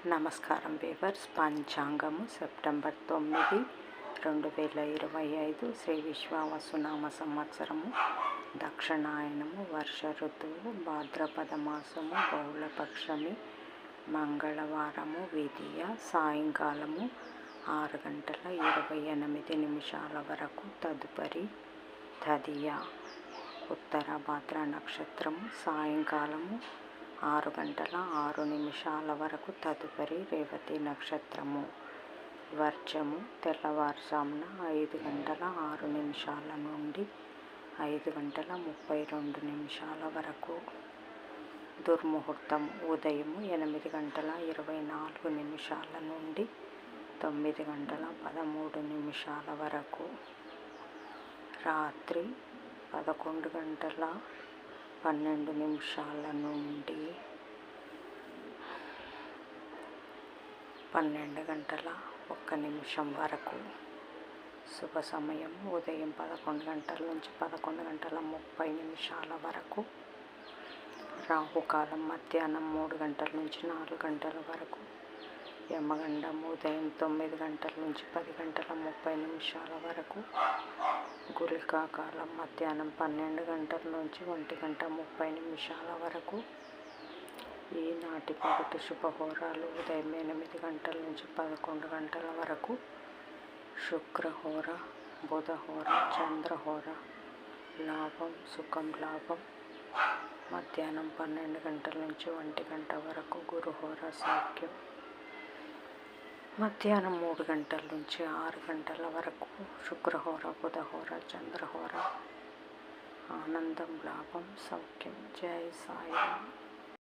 నమస్కారం weavers. పంచాంగము September 9, 2025 Shri విశ్వావసునామ సంవత్సరము, దక్షిణాయనము, వర్ష ఋతువు, భాద్రపద మాసము, బహుళపక్షమి, మంగళవారము, విధియ, సాయంకాలము 6:28 వరకు, తదుపరి తదియ. ఉత్తర భాద్ర నక్షత్రము సాయంకాలము 6:06 వరకు, తదుపరి రేవతి నక్షత్రము. వర్జము తెల్లవారుజామున 5:06 నుండి 5:32 వరకు. దుర్ముహూర్తం ఉదయం 8:24 నుండి 9:13 వరకు. రాత్రి 11:12 నుండి 12:01 వరకు. శుభ సమయం ఉదయం 11 గంటల నుంచి 11:30 వరకు. రాహుకాలం మధ్యాహ్నం 3 గంటల నుంచి 4 గంటల వరకు. యమగండం ఉదయం 9 గంటల నుంచి 10:30 వరకు. గుళికా కాలం మధ్యాహ్నం 12 గంటల నుంచి 1:30 వరకు. ఈనాటి పగటి శుభహోరాలు ఉదయం 8 గంటల నుంచి 11 గంటల వరకు. శుక్రహోర, బుధహోర, చంద్రహోర. లాభం సుఖం లాభం మధ్యాహ్నం 12 గంటల నుంచి 1 గంట వరకు. గురుహోర సౌఖ్యం మధ్యాహ్నం 3 గంటల నుంచి 6 గంటల వరకు. శుక్రహోర, బుధహోర, చంద్రహోర. ఆనందం లాభం సౌఖ్యం. జై సాయిరామ్.